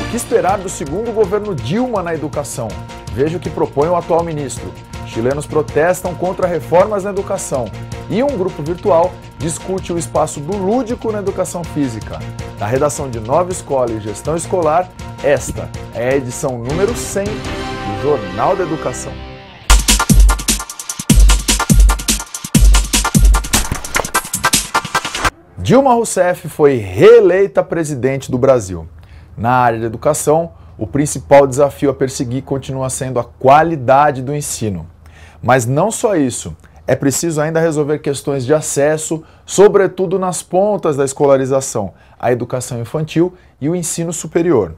O que esperar do segundo governo Dilma na educação? Veja o que propõe o atual ministro. Chilenos protestam contra reformas na educação. E um grupo virtual discute o espaço do lúdico na educação física. Na redação de Nova Escola e Gestão Escolar, esta é a edição número 100 do Jornal da Educação. Dilma Rousseff foi reeleita presidente do Brasil. Na área da educação, o principal desafio a perseguir continua sendo a qualidade do ensino. Mas não só isso, é preciso ainda resolver questões de acesso, sobretudo nas pontas da escolarização, a educação infantil e o ensino superior.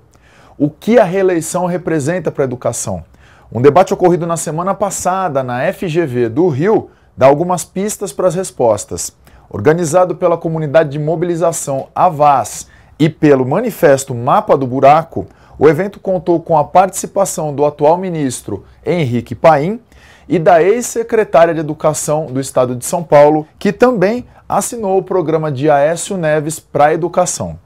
O que a reeleição representa para a educação? Um debate ocorrido na semana passada na FGV do Rio dá algumas pistas para as respostas. Organizado pela comunidade de mobilização Avaz e pelo manifesto Mapa do Buraco, o evento contou com a participação do atual ministro Henrique Paim e da ex-secretária de Educação do Estado de São Paulo, que também assinou o programa de Aécio Neves para a educação.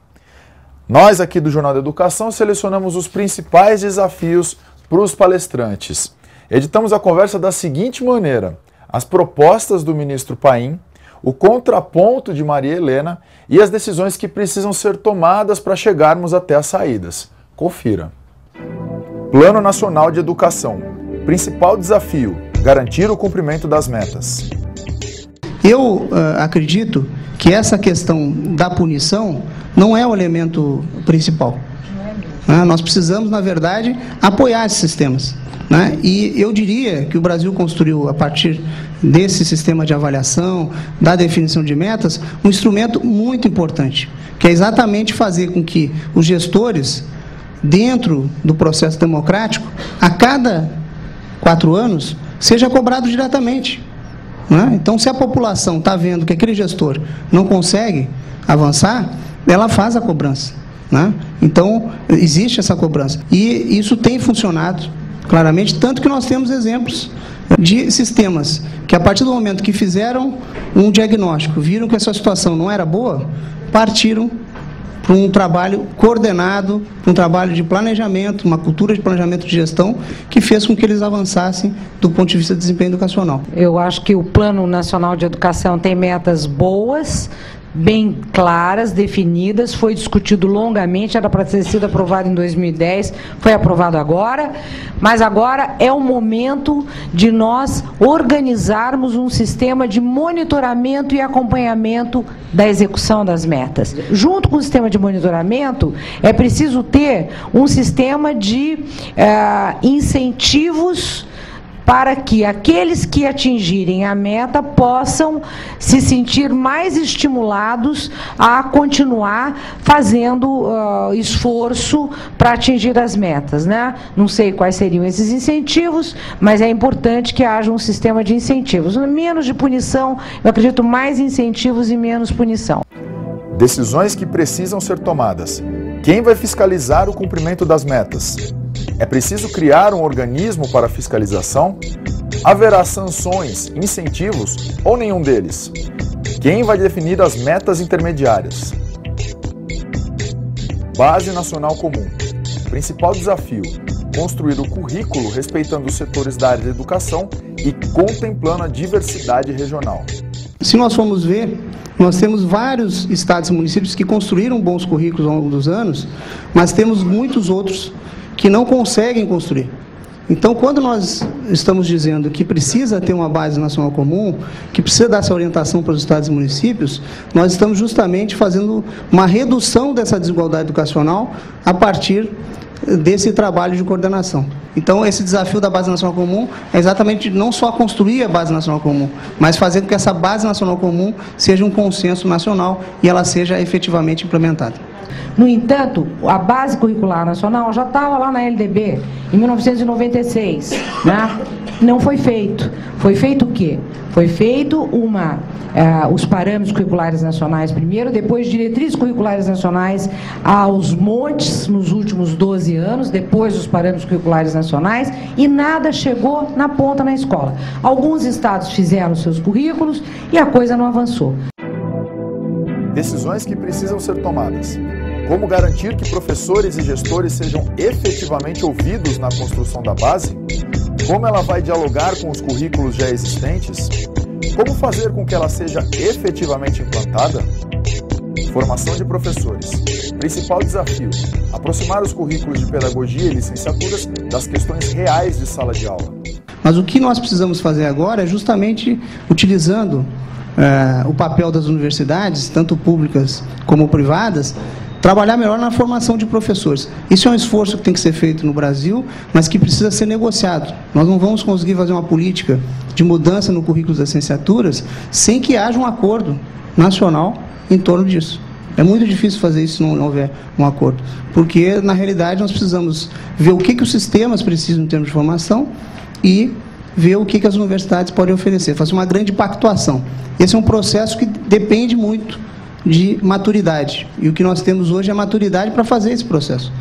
Nós aqui do Jornal da Educação selecionamos os principais desafios para os palestrantes. Editamos a conversa da seguinte maneira: as propostas do ministro Paim, o contraponto de Maria Helena e as decisões que precisam ser tomadas para chegarmos até as saídas. Confira. Plano Nacional de Educação. Principal desafio: garantir o cumprimento das metas. Eu acredito que essa questão da punição não é o elemento principal. Nós precisamos, na verdade, apoiar esses sistemas. E eu diria que o Brasil construiu, a partir desse sistema de avaliação, da definição de metas, um instrumento muito importante, que é exatamente fazer com que os gestores, dentro do processo democrático, a cada 4 anos, seja cobrado diretamente. Então, se a população está vendo que aquele gestor não consegue avançar, ela faz a cobrança. Então, existe essa cobrança. E isso tem funcionado claramente, tanto que nós temos exemplos de sistemas que, a partir do momento que fizeram um diagnóstico, viram que essa situação não era boa, partiram para um trabalho coordenado, um trabalho de planejamento, uma cultura de planejamento de gestão, que fez com que eles avançassem do ponto de vista de desempenho educacional. Eu acho que o Plano Nacional de Educação tem metas boas, bem claras, definidas, foi discutido longamente, era para ter sido aprovado em 2010, foi aprovado agora, mas agora é o momento de nós organizarmos um sistema de monitoramento e acompanhamento da execução das metas. Junto com o sistema de monitoramento, é preciso ter um sistema de incentivos para que aqueles que atingirem a meta possam se sentir mais estimulados a continuar fazendo esforço para atingir as metas, Não sei quais seriam esses incentivos, mas é importante que haja um sistema de incentivos. Menos de punição, eu acredito, mais incentivos e menos punição. Decisões que precisam ser tomadas. Quem vai fiscalizar o cumprimento das metas? É preciso criar um organismo para fiscalização? Haverá sanções, incentivos ou nenhum deles? Quem vai definir as metas intermediárias? Base Nacional Comum. Principal desafio: construir o currículo respeitando os setores da área de educação e contemplando a diversidade regional. Se nós formos ver, nós temos vários estados e municípios que construíram bons currículos ao longo dos anos, mas temos muitos outros que não conseguem construir. Então, quando nós estamos dizendo que precisa ter uma base nacional comum, que precisa dar essa orientação para os estados e municípios, nós estamos justamente fazendo uma redução dessa desigualdade educacional a partir desse trabalho de coordenação. Então, esse desafio da Base Nacional Comum é exatamente não só construir a Base Nacional Comum, mas fazer com que essa Base Nacional Comum seja um consenso nacional e ela seja efetivamente implementada. No entanto, a Base Curricular Nacional já estava lá na LDB, em 1996, Não foi feito. Foi feito o quê? Foi feito os parâmetros curriculares nacionais primeiro, depois diretrizes curriculares nacionais aos montes nos últimos 12 anos, depois os parâmetros curriculares nacionais, e nada chegou na ponta na escola. Alguns estados fizeram seus currículos e a coisa não avançou. Decisões que precisam ser tomadas. Como garantir que professores e gestores sejam efetivamente ouvidos na construção da base? Como ela vai dialogar com os currículos já existentes? Como fazer com que ela seja efetivamente implantada? Formação de professores. Principal desafio: aproximar os currículos de pedagogia e licenciaturas das questões reais de sala de aula. Mas o que nós precisamos fazer agora é justamente utilizando o papel das universidades, tanto públicas como privadas, trabalhar melhor na formação de professores. Isso é um esforço que tem que ser feito no Brasil, mas que precisa ser negociado. Nós não vamos conseguir fazer uma política de mudança no currículo das licenciaturas sem que haja um acordo nacional em torno disso. É muito difícil fazer isso se não houver um acordo, porque, na realidade, nós precisamos ver o que os sistemas precisam em termos de formação e ver o que as universidades podem oferecer, fazer uma grande pactuação. Esse é um processo que depende muito de maturidade, e o que nós temos hoje é maturidade para fazer esse processo.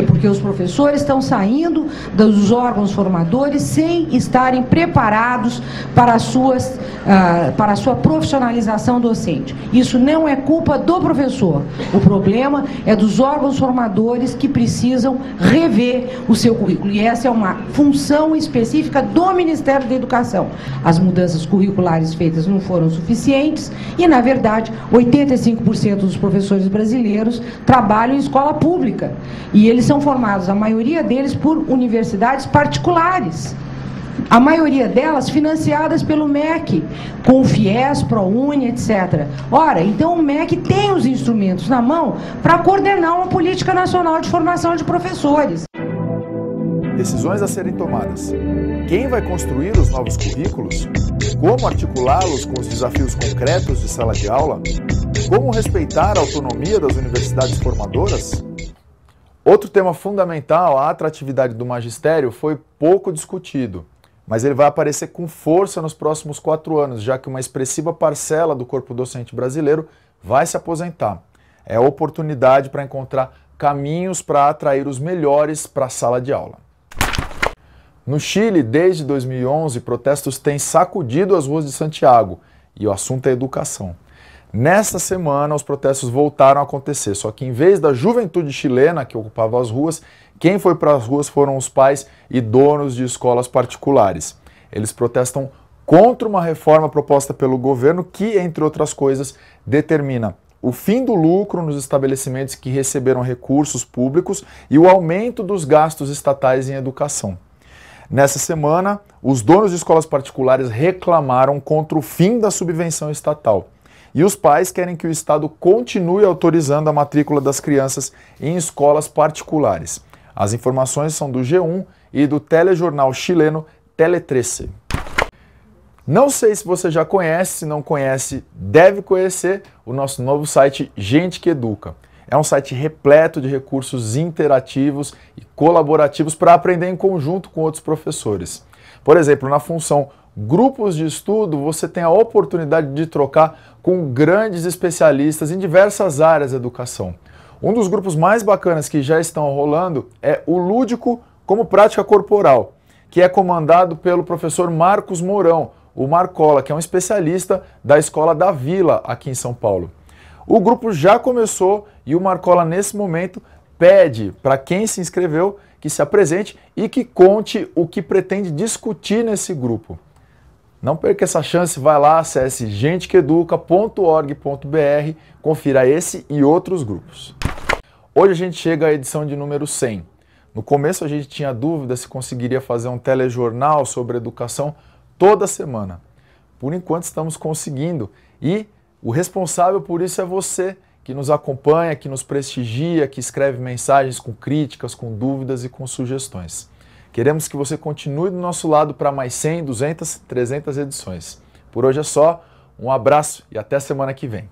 Porque os professores estão saindo dos órgãos formadores sem estarem preparados para a sua profissionalização docente. Isso não é culpa do professor. O problema é dos órgãos formadores que precisam rever o seu currículo. E essa é uma função específica do Ministério da Educação. As mudanças curriculares feitas não foram suficientes e, na verdade, 85% dos professores brasileiros trabalham em escola pública. E eles são formados, a maioria deles, por universidades particulares. A maioria delas financiadas pelo MEC, com o FIES, ProUni, etc. Ora, então o MEC tem os instrumentos na mão para coordenar uma política nacional de formação de professores. Decisões a serem tomadas. Quem vai construir os novos currículos? Como articulá-los com os desafios concretos de sala de aula? Como respeitar a autonomia das universidades formadoras? Outro tema fundamental, a atratividade do magistério, foi pouco discutido, mas ele vai aparecer com força nos próximos 4 anos, já que uma expressiva parcela do corpo docente brasileiro vai se aposentar. É a oportunidade para encontrar caminhos para atrair os melhores para a sala de aula. No Chile, desde 2011, protestos têm sacudido as ruas de Santiago, e o assunto é educação. Nesta semana, os protestos voltaram a acontecer, só que em vez da juventude chilena que ocupava as ruas, quem foi para as ruas foram os pais e donos de escolas particulares. Eles protestam contra uma reforma proposta pelo governo que, entre outras coisas, determina o fim do lucro nos estabelecimentos que receberam recursos públicos e o aumento dos gastos estatais em educação. Nessa semana, os donos de escolas particulares reclamaram contra o fim da subvenção estatal. E os pais querem que o Estado continue autorizando a matrícula das crianças em escolas particulares. As informações são do G1 e do telejornal chileno Tele 13. Não sei se você já conhece, se não conhece, deve conhecer o nosso novo site Gente que Educa. É um site repleto de recursos interativos e colaborativos para aprender em conjunto com outros professores. Por exemplo, na função Grupos de Estudo, você tem a oportunidade de trocar com grandes especialistas em diversas áreas da educação. Um dos grupos mais bacanas que já estão rolando é o Lúdico como Prática Corporal, que é comandado pelo professor Marcos Mourão, o Marcola, que é um especialista da Escola da Vila, aqui em São Paulo. O grupo já começou e o Marcola, nesse momento, pede para quem se inscreveu que se apresente e que conte o que pretende discutir nesse grupo. Não perca essa chance, vai lá, acesse gentequeeduca.org.br, confira esse e outros grupos. Hoje a gente chega à edição de número 100. No começo a gente tinha dúvida se conseguiria fazer um telejornal sobre educação toda semana. Por enquanto estamos conseguindo e o responsável por isso é você, que nos acompanha, que nos prestigia, que escreve mensagens com críticas, com dúvidas e com sugestões. Queremos que você continue do nosso lado para mais 100, 200, 300 edições. Por hoje é só, um abraço e até semana que vem.